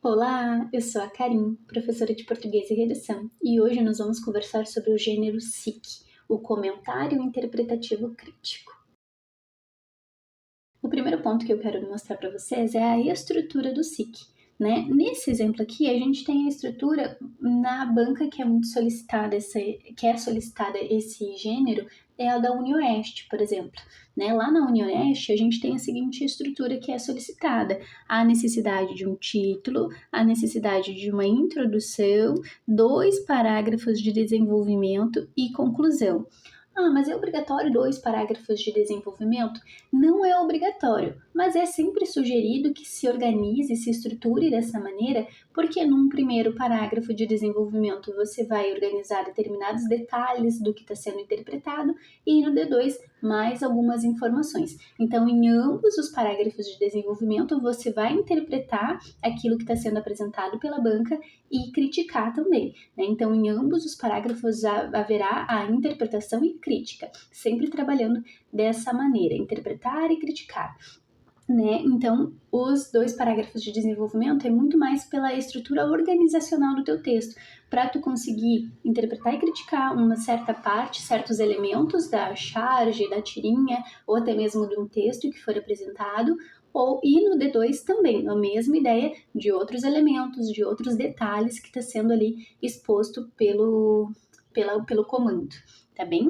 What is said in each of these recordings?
Olá, eu sou a Karin, professora de Português e Redação, e hoje nós vamos conversar sobre o gênero SIC, o comentário interpretativo crítico. O primeiro ponto que eu quero mostrar para vocês é a estrutura do SIC. Nesse exemplo aqui, a gente tem a estrutura na banca que é muito solicitada, esse gênero, é a da UniOeste, por exemplo. Lá na UniOeste, a gente tem a seguinte estrutura que é solicitada: a necessidade de um título, a necessidade de uma introdução, 2 parágrafos de desenvolvimento e conclusão. Mas é obrigatório 2 parágrafos de desenvolvimento? Não é obrigatório, mas é sempre sugerido que se organize, se estruture dessa maneira, porque num primeiro parágrafo de desenvolvimento você vai organizar determinados detalhes do que está sendo interpretado e no D2 mais algumas informações. Então, em ambos os parágrafos de desenvolvimento, você vai interpretar aquilo que está sendo apresentado pela banca e criticar também. Então, em ambos os parágrafos haverá a interpretação e crítica, sempre trabalhando dessa maneira, interpretar e criticar. Então, os 2 parágrafos de desenvolvimento é muito mais pela estrutura organizacional do teu texto, para tu conseguir interpretar e criticar uma certa parte, certos elementos da charge, da tirinha, ou até mesmo de um texto que for apresentado, e no D2 também, a mesma ideia de outros elementos, de outros detalhes que está sendo ali exposto pelo comando, tá bem?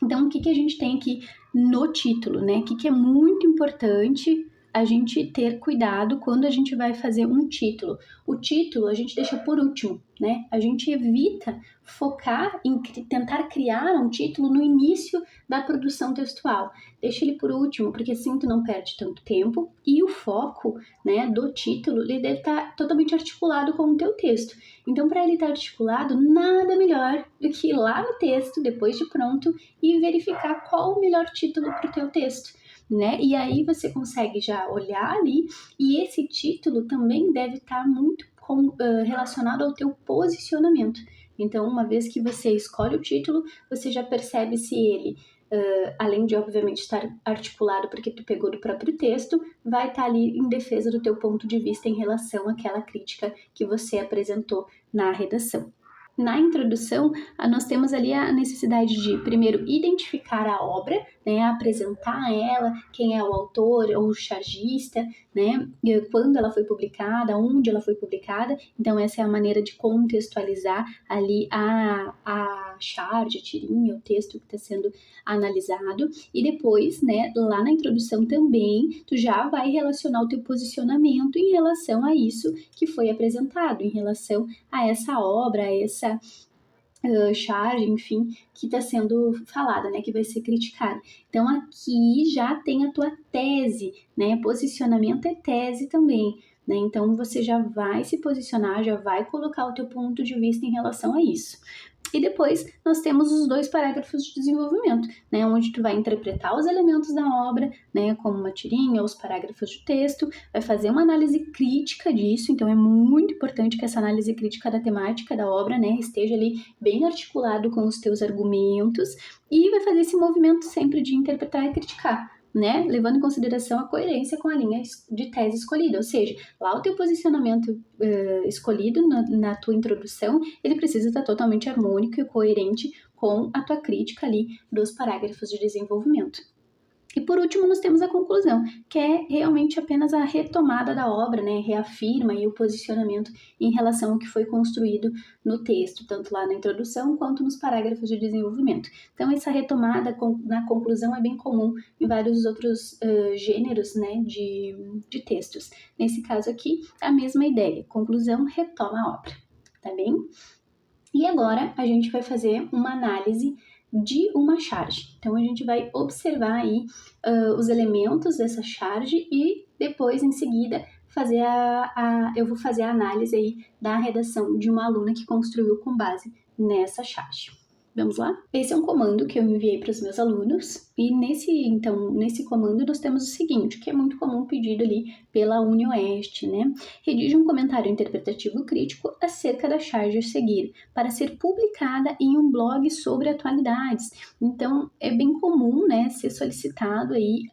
Então, o que a gente tem aqui no título, O que é muito importante a gente ter cuidado quando a gente vai fazer um título. O título a gente deixa por último, A gente evita focar em tentar criar um título no início da produção textual. Deixa ele por último, porque assim tu não perde tanto tempo e o foco, do título, ele deve estar totalmente articulado com o teu texto. Então, para ele estar articulado, nada melhor do que ir lá no texto, depois de pronto, e verificar qual o melhor título para o teu texto. E aí você consegue já olhar ali, e esse título também deve estar muito relacionado ao teu posicionamento. Então, uma vez que você escolhe o título, você já percebe se ele, além de obviamente estar articulado porque tu pegou do próprio texto, vai estar ali em defesa do teu ponto de vista em relação àquela crítica que você apresentou na redação. Na introdução, nós temos ali a necessidade de, primeiro, identificar a obra, apresentar ela, quem é o autor ou o chargista, quando ela foi publicada, onde ela foi publicada. Então, essa é a maneira de contextualizar ali a charge, a tirinha, o texto que está sendo analisado. E depois, lá na introdução também, tu já vai relacionar o teu posicionamento em relação a isso que foi apresentado, em relação a essa obra, a essa charge, enfim, que está sendo falada, que vai ser criticada. Então, aqui já tem a tua tese, Posicionamento é tese também, Então, você já vai se posicionar, já vai colocar o teu ponto de vista em relação a isso. E depois nós temos os 2 parágrafos de desenvolvimento, onde tu vai interpretar os elementos da obra, como uma tirinha, os parágrafos de texto, vai fazer uma análise crítica disso. Então é muito importante que essa análise crítica da temática da obra, esteja ali bem articulado com os teus argumentos, e vai fazer esse movimento sempre de interpretar e criticar, levando em consideração a coerência com a linha de tese escolhida, ou seja, lá o teu posicionamento escolhido na tua introdução, ele precisa estar totalmente harmônico e coerente com a tua crítica ali dos parágrafos de desenvolvimento. E por último, nós temos a conclusão, que é realmente apenas a retomada da obra, reafirma aí o posicionamento em relação ao que foi construído no texto, tanto lá na introdução quanto nos parágrafos de desenvolvimento. Então, essa retomada na conclusão é bem comum em vários outros gêneros, de textos. Nesse caso aqui, a mesma ideia, conclusão, retoma a obra, tá bem? E agora a gente vai fazer uma análise de uma charge. Então, a gente vai observar aí os elementos dessa charge e depois, em seguida, eu vou fazer a análise aí da redação de uma aluna que construiu com base nessa charge. Vamos lá? Esse é um comando que eu enviei para os meus alunos E nesse comando nós temos o seguinte, que é muito comum pedido ali pela UniOeste, né? Redige um comentário interpretativo crítico acerca da charge a seguir, para ser publicada em um blog sobre atualidades. Então, é bem comum, né, ser solicitado aí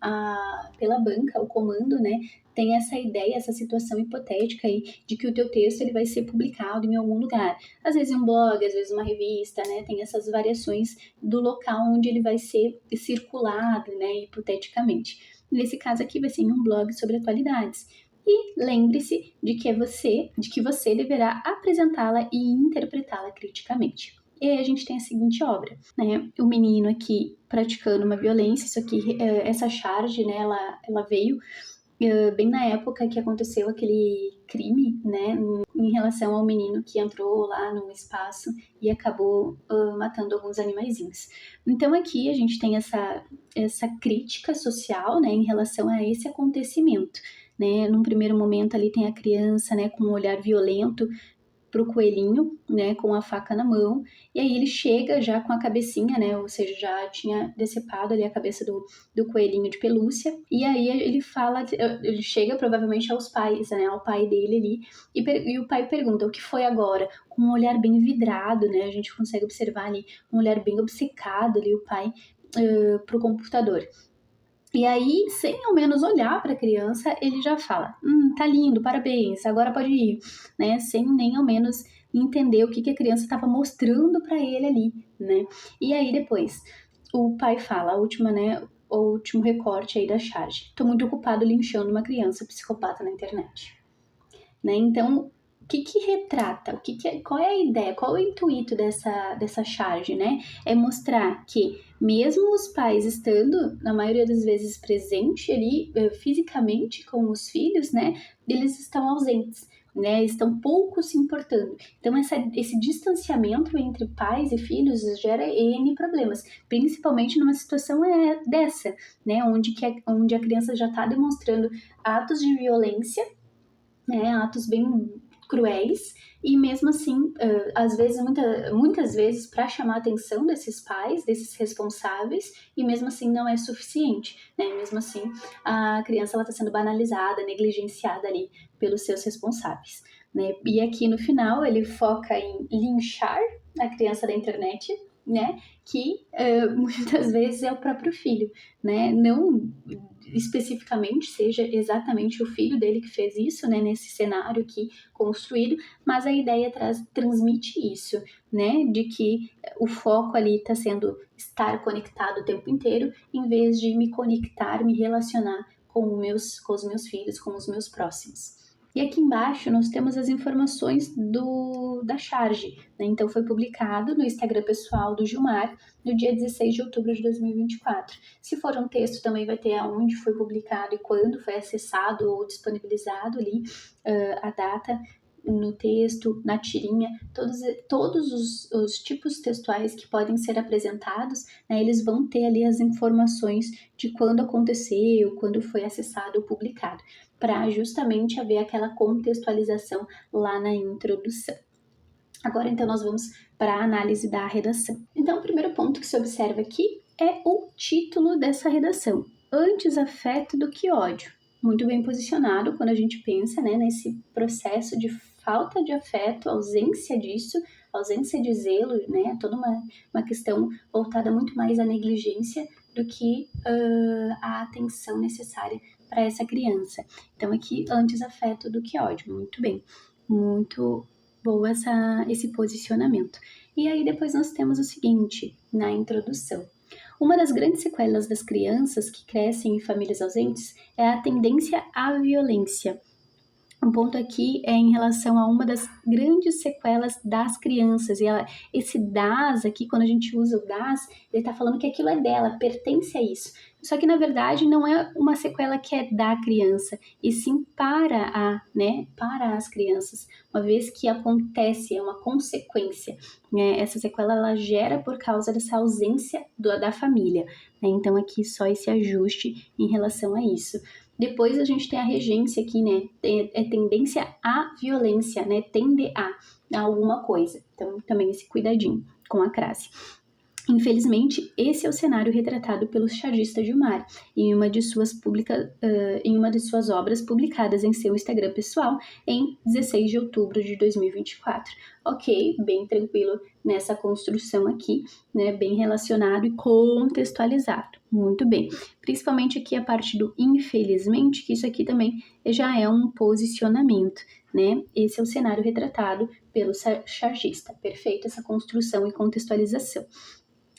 pela banca, o comando, né, tem essa ideia, essa situação hipotética aí de que o teu texto ele vai ser publicado em algum lugar. Às vezes em um blog, às vezes uma revista, né? Tem essas variações do local onde ele vai ser circulado, né? Hipoteticamente. Nesse caso aqui vai ser em um blog sobre atualidades. E lembre-se de que você deverá apresentá-la e interpretá-la criticamente. E aí a gente tem a seguinte obra, né? O menino aqui praticando uma violência, isso aqui, essa charge, né? Ela veio bem na época que aconteceu aquele crime, né, em relação ao menino que entrou lá no espaço e acabou matando alguns animaizinhos. Então aqui a gente tem essa crítica social, né, em relação a esse acontecimento, né. Num primeiro momento ali tem a criança, né, com um olhar violento pro coelhinho, né, com a faca na mão, e aí ele chega já com a cabecinha, né, ou seja, já tinha decepado ali a cabeça do coelhinho de pelúcia, e aí ele chega provavelmente aos pais, né, ao pai dele ali, e o pai pergunta, o que foi agora? Com um olhar bem vidrado, né, a gente consegue observar ali, um olhar bem obcecado ali, o pai pro computador. E aí, sem ao menos olhar para a criança, ele já fala: tá lindo, parabéns, agora pode ir", né? Sem nem ao menos entender o que a criança estava mostrando para ele ali, né? E aí depois, o pai fala, o último recorte aí da charge: "Tô muito ocupado linchando uma criança psicopata na internet", né? Então, o que retrata? Qual é a ideia? Qual é o intuito dessa charge, né? É mostrar que mesmo os pais estando, na maioria das vezes, presente ali fisicamente com os filhos, né? Eles estão ausentes, né? Estão pouco se importando. Então, esse distanciamento entre pais e filhos gera N problemas, principalmente numa situação dessa, né? Onde a criança já está demonstrando atos de violência, né, atos bem cruéis, e mesmo assim, às vezes, muitas vezes, para chamar a atenção desses pais, desses responsáveis, e mesmo assim não é suficiente, né, mesmo assim a criança está sendo banalizada, negligenciada ali pelos seus responsáveis, né, e aqui no final ele foca em linchar a criança da internet, né, que muitas vezes é o próprio filho, né, não especificamente seja exatamente o filho dele que fez isso, né, nesse cenário aqui construído, mas a ideia transmite isso, né, de que o foco ali está sendo estar conectado o tempo inteiro, em vez de me conectar, me relacionar com os meus filhos, com os meus próximos. E aqui embaixo nós temos as informações da charge, né? Então foi publicado no Instagram pessoal do Gilmar no dia 16 de outubro de 2024. Se for um texto, também vai ter aonde foi publicado e quando foi acessado ou disponibilizado ali a data no texto, na tirinha, todos os tipos textuais que podem ser apresentados, né, eles vão ter ali as informações de quando aconteceu, quando foi acessado ou publicado, para justamente haver aquela contextualização lá na introdução. Agora, então, nós vamos para a análise da redação. Então, o primeiro ponto que se observa aqui é o título dessa redação: Antes afeto do que ódio. Muito bem posicionado quando a gente pensa, né, nesse processo de falta de afeto, ausência disso, ausência de zelo, né, toda uma questão voltada muito mais à negligência do que a atenção necessária para essa criança. Então, aqui, antes afeto do que ódio. Muito bem, muito boa esse posicionamento. E aí depois nós temos o seguinte, na introdução: uma das grandes sequelas das crianças que crescem em famílias ausentes é a tendência à violência. Um ponto aqui é em relação a uma das grandes sequelas das crianças. E esse das aqui, quando a gente usa o das, ele está falando que aquilo é dela, pertence a isso. Só que, na verdade, não é uma sequela que é da criança, e sim para as crianças, uma vez que acontece, é uma consequência, né? Essa sequela, ela gera por causa dessa ausência da família, né? Então, aqui só esse ajuste em relação a isso. Depois a gente tem a regência aqui, né? É tendência à violência, né? Tende a alguma coisa. Então, também esse cuidadinho com a crase. Infelizmente, esse é o cenário retratado pelo chargista Gilmar em uma de suas obras publicadas em seu Instagram pessoal em 16 de outubro de 2024. Ok, bem tranquilo nessa construção aqui, né, bem relacionado e contextualizado. Muito bem. Principalmente aqui a parte do infelizmente, que isso aqui também já é um posicionamento, né? Esse é o cenário retratado pelo chargista. Perfeito essa construção e contextualização.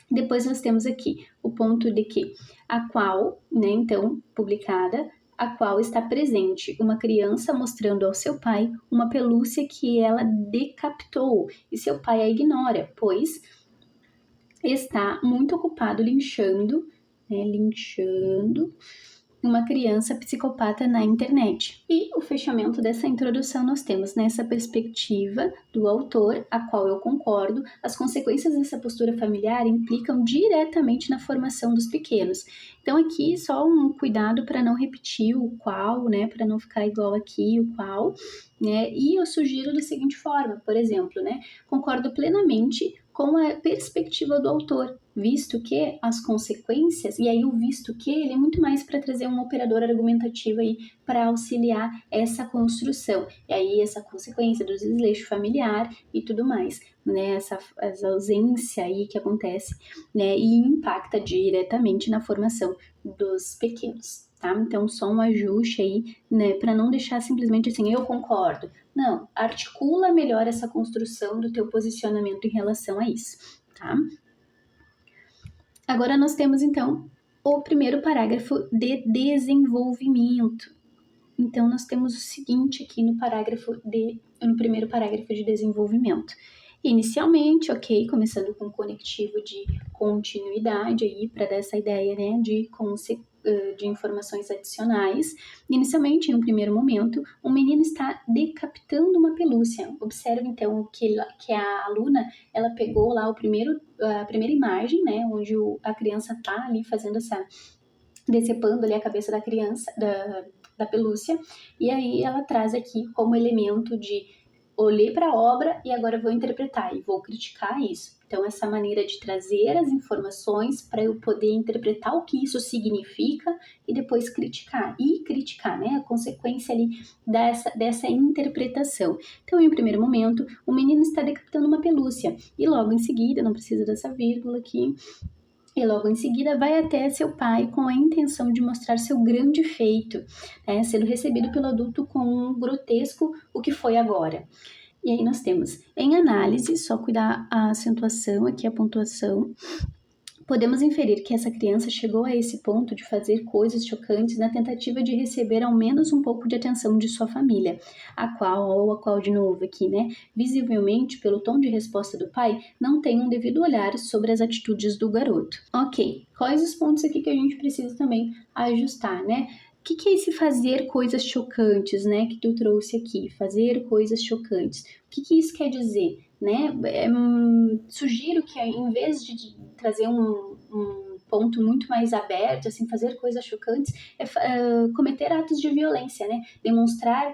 Depois nós temos aqui o ponto de que a qual, né, então, publicada, a qual está presente uma criança mostrando ao seu pai uma pelúcia que ela decapitou e seu pai a ignora, pois está muito ocupado linchando uma criança psicopata na internet. E o fechamento dessa introdução nós temos nessa perspectiva do autor, a qual eu concordo, as consequências dessa postura familiar implicam diretamente na formação dos pequenos. Então aqui só um cuidado para não repetir o qual, né, para não ficar igual aqui o qual, né? E eu sugiro da seguinte forma, por exemplo, né, concordo plenamente com a perspectiva do autor, visto que as consequências, e aí o visto que ele é muito mais para trazer um operador argumentativo aí para auxiliar essa construção, e aí essa consequência do desleixo familiar e tudo mais, né, essa ausência aí que acontece, né, e impacta diretamente na formação dos pequenos, tá? Então só um ajuste aí, né, para não deixar simplesmente assim, eu concordo. Não, articula melhor essa construção do teu posicionamento em relação a isso, tá? Agora nós temos, então, o primeiro parágrafo de desenvolvimento. Então, nós temos o seguinte aqui no primeiro parágrafo de desenvolvimento. Inicialmente, ok, começando com um conectivo de continuidade aí, para dar essa ideia, né, de informações adicionais. Inicialmente, em um primeiro momento, um menino está decapitando uma pelúcia. Observe, então, que a aluna, ela pegou lá a primeira imagem, né, onde a criança está ali fazendo decepando ali a cabeça da criança, da pelúcia, e aí ela traz aqui como elemento de olhei para a obra e agora vou interpretar e vou criticar isso. Então, essa maneira de trazer as informações para eu poder interpretar o que isso significa e depois criticar, né, a consequência ali dessa interpretação. Então, em um primeiro momento, o menino está decapitando uma pelúcia e logo em seguida, não precisa dessa vírgula aqui, e logo em seguida vai até seu pai com a intenção de mostrar seu grande feito, né, sendo recebido pelo adulto com um grotesco o que foi agora. E aí nós temos, em análise, só cuidar a acentuação aqui, a pontuação, podemos inferir que essa criança chegou a esse ponto de fazer coisas chocantes na tentativa de receber ao menos um pouco de atenção de sua família, a qual de novo aqui, né, visivelmente pelo tom de resposta do pai, não tem um devido olhar sobre as atitudes do garoto. Ok, quais os pontos aqui que a gente precisa também ajustar, né? O que é esse fazer coisas chocantes, né, que tu trouxe aqui? Fazer coisas chocantes. O que isso quer dizer, né? Sugiro que em vez de trazer um ponto muito mais aberto, assim, fazer coisas chocantes, cometer atos de violência, né? Demonstrar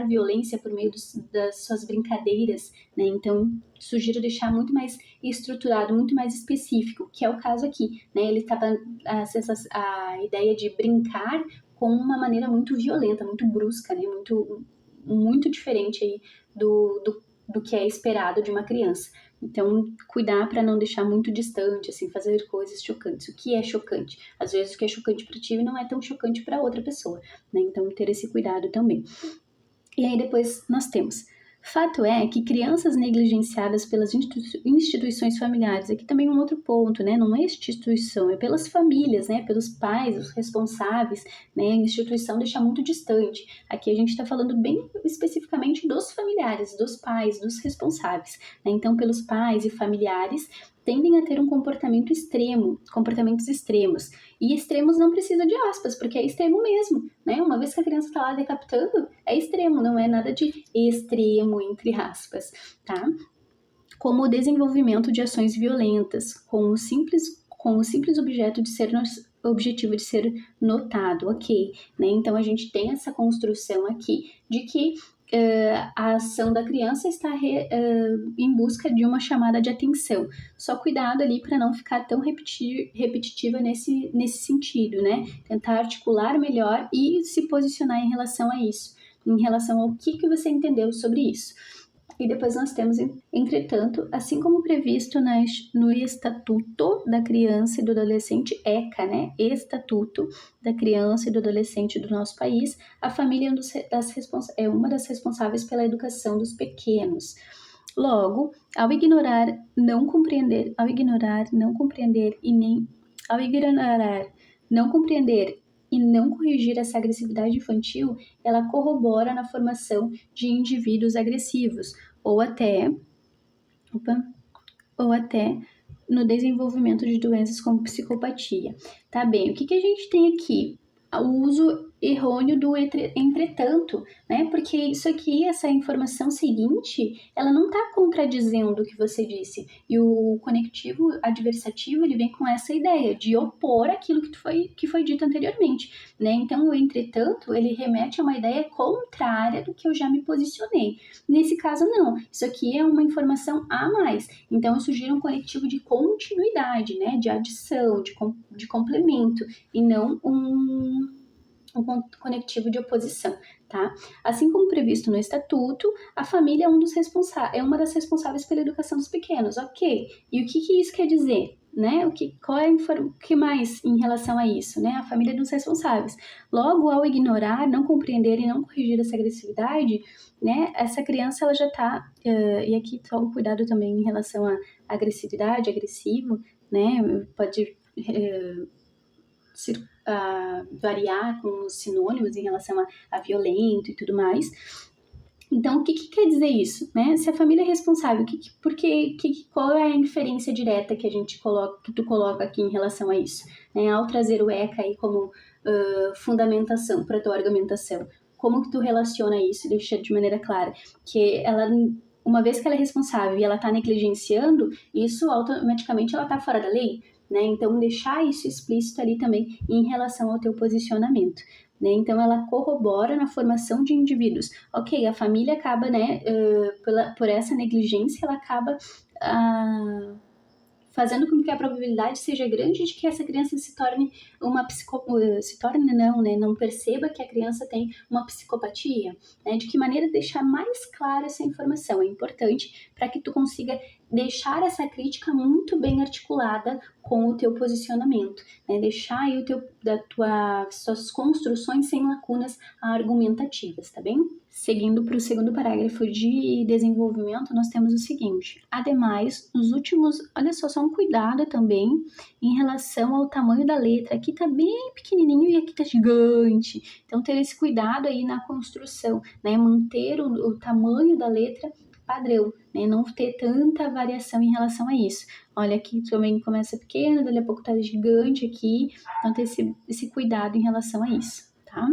violência por meio das suas brincadeiras, né? Então, sugiro deixar muito mais estruturado, muito mais específico, que é o caso aqui, né? Ele estava a ideia de brincar com uma maneira muito violenta, muito brusca, né? Muito diferente aí do que é esperado de uma criança. Então, cuidar para não deixar muito distante, assim, fazer coisas chocantes. O que é chocante? Às vezes o que é chocante para ti não é tão chocante para outra pessoa, né? Então, ter esse cuidado também. E aí depois nós temos: fato é que crianças negligenciadas pelas instituições familiares, aqui também um outro ponto, né? Não é instituição, é pelas famílias, né? Pelos pais, os responsáveis, né? A instituição deixa muito distante. Aqui a gente está falando bem especificamente dos familiares, dos pais, dos responsáveis, né? Então, pelos pais e familiares, tendem a ter comportamentos extremos. E extremos não precisa de aspas, porque é extremo mesmo, né? Uma vez que a criança está lá decapitando, é extremo, não é nada de extremo, entre aspas, tá? Como o desenvolvimento de ações violentas, com o simples objetivo de ser notado, ok? Né? Então, a gente tem essa construção aqui de que a ação da criança está em busca de uma chamada de atenção. Só cuidado ali para não ficar tão repetitiva nesse sentido, né? Tentar articular melhor e se posicionar em relação a isso, em relação ao que você entendeu sobre isso. E depois nós temos, entretanto, assim como previsto no Estatuto da Criança e do Adolescente, ECA, né? Estatuto da Criança e do Adolescente do nosso país, a família é uma das responsáveis pela educação dos pequenos. Logo, ao ignorar, não compreender e não corrigir essa agressividade infantil, ela corrobora na formação de indivíduos agressivos, ou até no desenvolvimento de doenças como psicopatia. Tá bem, o que a gente tem aqui? O uso errôneo do entretanto, né? Porque isso aqui, essa informação seguinte, ela não está contradizendo o que você disse. E o conectivo adversativo, ele vem com essa ideia de opor aquilo que foi dito anteriormente, né? Então, o entretanto, ele remete a uma ideia contrária do que eu já me posicionei. Nesse caso, não. Isso aqui é uma informação a mais. Então, eu sugiro um conectivo de continuidade, né? De adição, de complemento, e não um conectivo de oposição, tá? Assim como previsto no Estatuto, a família é uma das responsáveis pela educação dos pequenos, ok? E o que isso quer dizer? Né? O que mais em relação a isso? Né? A família é dos responsáveis. Logo, ao ignorar, não compreender e não corrigir essa agressividade, né? Essa criança ela já está, e aqui só um cuidado também em relação à agressividade, agressivo, né? Pode variar com os sinônimos em relação a violento e tudo mais. Então, o que quer dizer isso? Né? Se a família é responsável, qual é a inferência direta que tu coloca aqui em relação a isso? Né? Ao trazer o ECA aí como fundamentação para a tua argumentação, como que tu relaciona isso e deixa de maneira clara? Que ela, uma vez que ela é responsável e ela está negligenciando, isso automaticamente ela está fora da lei? Né? Então, deixar isso explícito ali também em relação ao teu posicionamento. Né? Então, ela corrobora na formação de indivíduos. Ok, a família acaba, né, por essa negligência, ela acaba fazendo com que a probabilidade seja grande de que essa criança se torne não perceba que a criança tem uma psicopatia, né? De que maneira deixar mais clara essa informação é importante para que tu consiga deixar essa crítica muito bem articulada com o teu posicionamento, né? Deixar aí suas construções sem lacunas argumentativas, tá bem? Seguindo para o segundo parágrafo de desenvolvimento, nós temos o seguinte: ademais, nos últimos, olha só um cuidado também em relação ao tamanho da letra. Aqui tá bem pequenininho e aqui tá gigante. Então, ter esse cuidado aí na construção, né? Manter o tamanho da letra padrão, né? Não ter tanta variação em relação a isso. Olha, aqui também começa pequeno, dali a pouco tá gigante aqui. Então, ter esse cuidado em relação a isso, tá?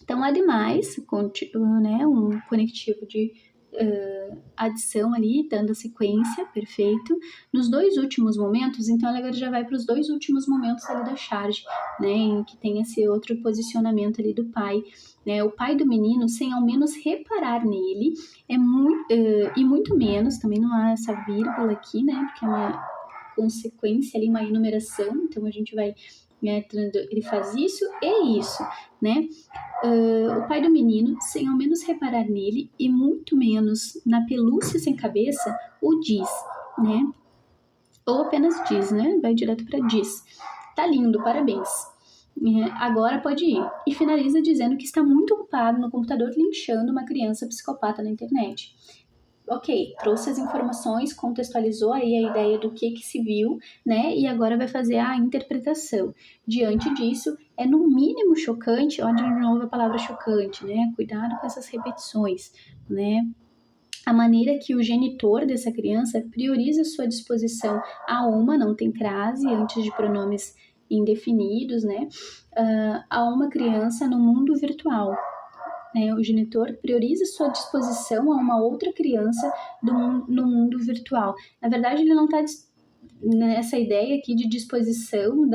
Então, ademais, né, um conectivo de adição ali, dando a sequência, perfeito. Nos dois últimos momentos, então ela agora já vai para os dois últimos momentos ali da charge, né, em que tem esse outro posicionamento ali do pai, né, o pai do menino, sem ao menos reparar nele, e muito menos, também não há essa vírgula aqui, né, porque é uma consequência ali, uma enumeração, então a gente vai, né, ele faz isso e isso, né, o pai do menino, sem ao menos reparar nele e muito menos na pelúcia sem cabeça, o diz, né? Ou apenas diz, né? Vai direto para diz. Tá lindo, parabéns. Agora pode ir. E finaliza dizendo que está muito ocupado no computador linchando uma criança psicopata na internet. Ok, trouxe as informações, contextualizou aí a ideia do que se viu, né? E agora vai fazer a interpretação. Diante disso, é no mínimo chocante, olha de novo a palavra chocante, né? Cuidado com essas repetições, né? A maneira que o genitor dessa criança prioriza sua disposição a uma, não tem crase, antes de pronomes indefinidos, né? A uma criança no mundo virtual. O genitor prioriza sua disposição a uma outra criança no mundo virtual. Na verdade, ele não está nessa ideia aqui de disposição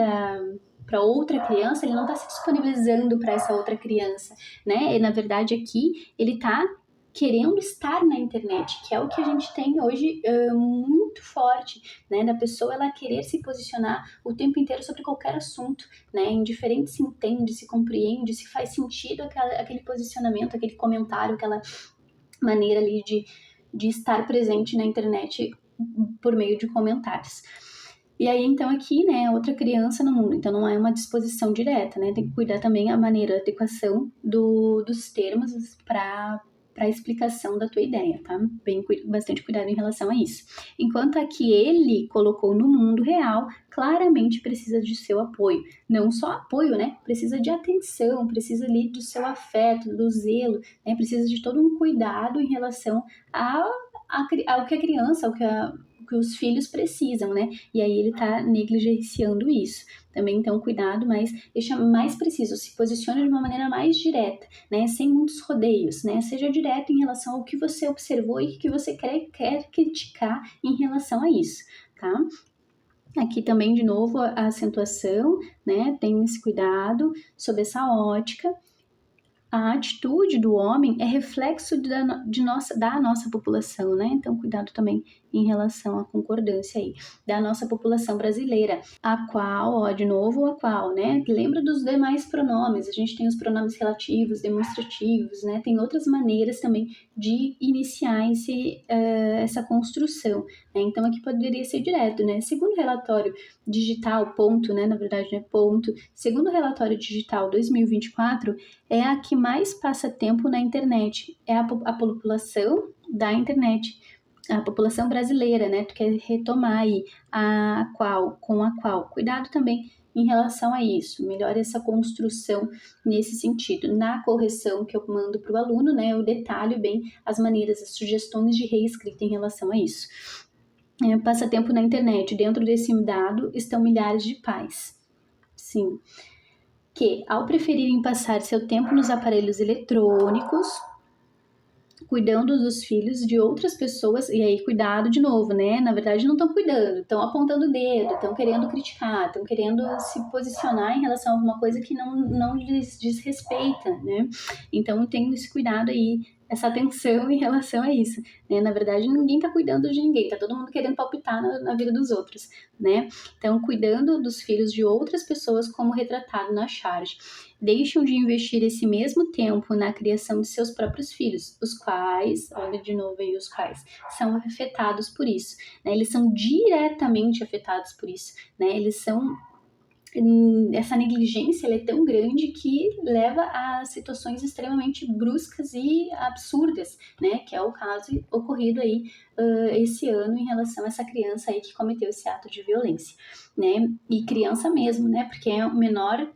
para outra criança, ele não está se disponibilizando para essa outra criança, né? E, na verdade, aqui ele está querendo estar na internet, que é o que a gente tem hoje muito forte, né, da pessoa ela querer se posicionar o tempo inteiro sobre qualquer assunto, né, indiferente se entende, se compreende, se faz sentido aquele posicionamento, aquele comentário, aquela maneira ali de estar presente na internet por meio de comentários. E aí, então, aqui, né, outra criança no mundo. Então, não é uma disposição direta, né? Tem que cuidar também a maneira, a adequação dos termos para a explicação da tua ideia, tá? Bastante cuidado em relação a isso. Enquanto a que ele colocou no mundo real, claramente precisa de seu apoio. Não só apoio, né? Precisa de atenção, precisa ali do seu afeto, do zelo, né? Precisa de todo um cuidado em relação ao que a criança, ao que os filhos precisam, né? E aí ele tá negligenciando isso. Também, então, cuidado, mas deixa mais preciso, se posicione de uma maneira mais direta, né? Sem muitos rodeios, né? Seja direto em relação ao que você observou e que você quer criticar em relação a isso, tá? Aqui também, de novo, a acentuação, né? Tem esse cuidado sob essa ótica. A atitude do homem é reflexo da nossa população, né? Então, cuidado também em relação à concordância aí, da nossa população brasileira, a qual, ó, de novo, a qual, né? Lembra dos demais pronomes, a gente tem os pronomes relativos, demonstrativos, né? Tem outras maneiras também de iniciar essa construção, né? Então, aqui poderia ser direto, né? Segundo o relatório digital, ponto, né? Na verdade, né? Ponto. Segundo o relatório digital 2024, é a que mais passa tempo na internet, é a população da internet, a população brasileira, né? Tu quer retomar aí com a qual. Cuidado também em relação a isso, melhore essa construção nesse sentido. Na correção que eu mando para o aluno, né? Eu detalho bem as maneiras, as sugestões de reescrita em relação a isso. Passa tempo na internet, dentro desse dado estão milhares de pais. Sim. Que, ao preferirem passar seu tempo nos aparelhos eletrônicos, cuidando dos filhos de outras pessoas, e aí cuidado de novo, né? Na verdade não estão cuidando, estão apontando o dedo, estão querendo criticar, estão querendo se posicionar em relação a alguma coisa que não lhes diz respeita, né? Então tem esse cuidado aí, essa atenção em relação a isso, né? Na verdade ninguém está cuidando de ninguém, tá todo mundo querendo palpitar na vida dos outros, né? Então cuidando dos filhos de outras pessoas como retratado na charge. Deixam de investir esse mesmo tempo na criação de seus próprios filhos, os quais, olha de novo aí os quais, são afetados por isso, né? Eles são diretamente afetados por isso, né? Eles são essa negligência ela é tão grande que leva a situações extremamente bruscas e absurdas, né? Que é o caso ocorrido aí esse ano em relação a essa criança aí que cometeu esse ato de violência, né? E criança mesmo, né? Porque é menor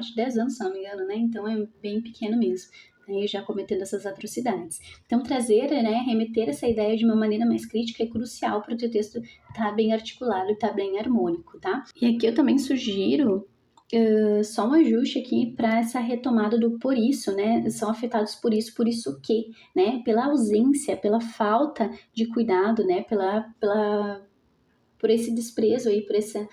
de 10 anos, se não me engano, né? Então é bem pequeno mesmo, né? Já cometendo essas atrocidades. Então trazer, né, remeter essa ideia de uma maneira mais crítica é crucial para o teu texto estar bem articulado e estar bem harmônico, tá? E aqui eu também sugiro só um ajuste aqui para essa retomada do por isso, né? São afetados por isso que, né? Pela ausência, pela falta de cuidado, né? Por esse desprezo aí, por essa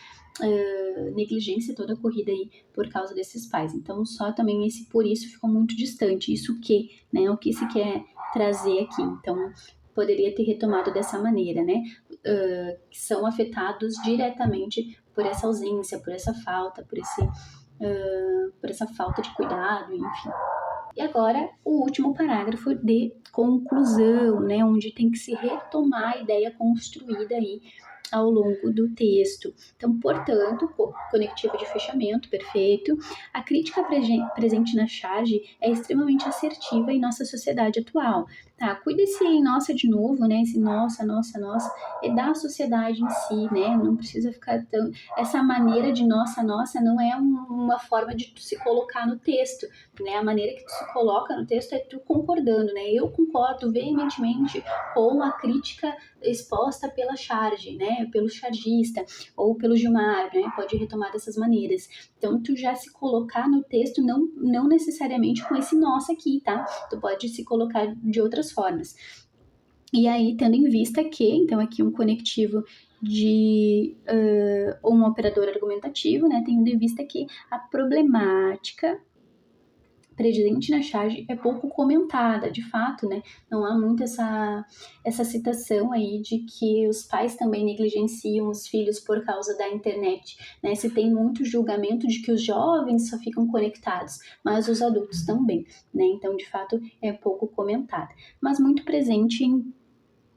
negligência toda ocorrida aí por causa desses pais. Então, só também esse por isso ficou muito distante. Isso que, né? O que se quer trazer aqui. Então, poderia ter retomado dessa maneira, né? Que são afetados diretamente por essa ausência, por essa falta, por essa falta de cuidado, enfim. E agora, o último parágrafo de conclusão, né? Onde tem que se retomar a ideia construída aí ao longo do texto. Então, portanto, conectivo de fechamento, perfeito. A crítica presente na charge é extremamente assertiva em nossa sociedade atual. Tá, cuida esse em nossa de novo, né? Esse nossa, é da sociedade em si, né? Não precisa ficar tão... Essa maneira de nossa não é uma forma de tu se colocar no texto, né? A maneira que tu se coloca no texto é tu concordando, né? Eu concordo veementemente com a crítica exposta pela charge, né? Pelo chargista ou pelo Gilmar, né? Pode retomar dessas maneiras. Então, tu já se colocar no texto não necessariamente com esse nossa aqui, tá? Tu pode se colocar de outras formas. E aí, tendo em vista que, então, aqui um conectivo de um operador argumentativo, né? Tendo em vista que a problemática presente na charge é pouco comentada, de fato, né? Não há muito essa citação aí de que os pais também negligenciam os filhos por causa da internet, né? Se tem muito julgamento de que os jovens só ficam conectados, mas os adultos também, né? Então, de fato, é pouco comentada, mas muito presente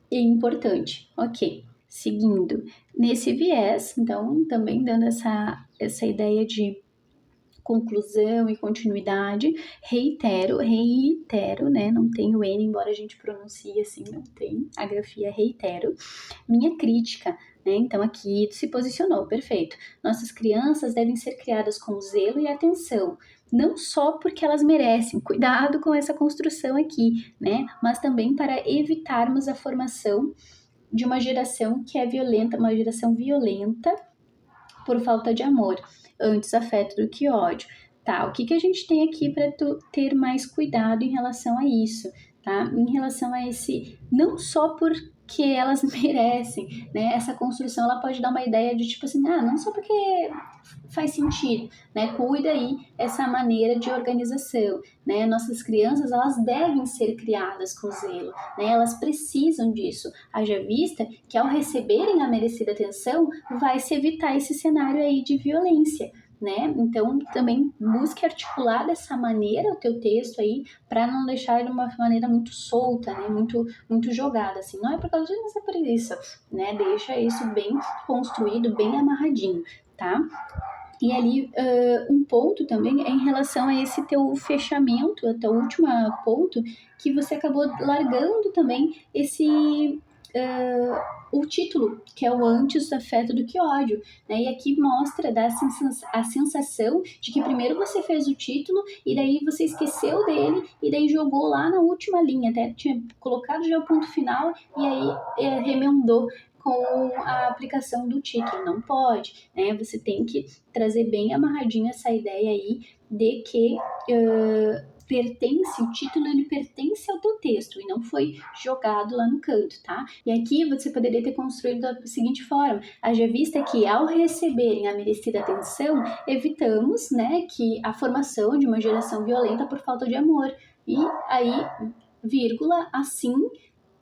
e importante. Ok, seguindo nesse viés, então, também dando essa ideia de conclusão e continuidade, reitero, né? Não tem o N, embora a gente pronuncie assim, não tem a grafia reitero. Minha crítica, né? Então aqui se posicionou, perfeito. Nossas crianças devem ser criadas com zelo e atenção, não só porque elas merecem, cuidado com essa construção aqui, né? Mas também para evitarmos a formação de uma geração que é violenta, uma geração violenta por falta de amor, antes afeto do que ódio. Tá, o que a gente tem aqui para tu ter mais cuidado em relação a isso, tá? Em relação a esse, não só porque elas merecem, né? Essa construção, ela pode dar uma ideia de tipo assim, não só porque faz sentido, né? Cuida aí essa maneira de organização, né? Nossas crianças, elas devem ser criadas com zelo, né? Elas precisam disso. Haja vista que ao receberem a merecida atenção, vai se evitar esse cenário aí de violência, né? Então, também busque articular dessa maneira o teu texto aí, para não deixar de uma maneira muito solta, né? Muito jogada, assim. Não é por causa disso, mas é por isso, né? Deixa isso bem construído, bem amarradinho, tá? E ali, um ponto também é em relação a esse teu fechamento, até o último ponto, que você acabou largando também o título, que é o antes afeto do que ódio, né? E aqui mostra, dá a sensação de que primeiro você fez o título e daí você esqueceu dele e daí jogou lá na última linha, até tinha colocado já o ponto final e aí remendou com a aplicação do título. Não pode, né? Você tem que trazer bem amarradinha essa ideia aí de que o título ele pertence ao teu texto e não foi jogado lá no canto, tá? E aqui você poderia ter construído da seguinte forma: haja vista que ao receberem a merecida atenção, evitamos, né, que a formação de uma geração violenta por falta de amor. E aí, vírgula, assim,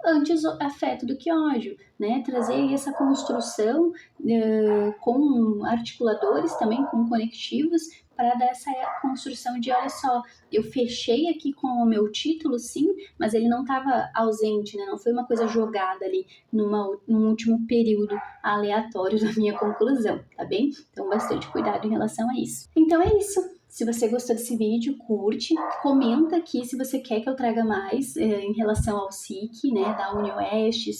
antes afeto do que ódio, né? Trazer essa construção com articuladores também, com conectivos, para dar essa construção de, olha só, eu fechei aqui com o meu título, sim, mas ele não estava ausente, né? Não foi uma coisa jogada ali num último período aleatório da minha conclusão, tá bem? Então, bastante cuidado em relação a isso. Então, é isso. Se você gostou desse vídeo, curte, comenta aqui se você quer que eu traga mais em relação ao SIC, né, da UniOeste,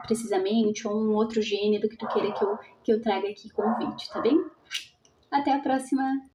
precisamente, ou um outro gênero que tu queira que eu traga aqui com o vídeo, tá bem? Até a próxima!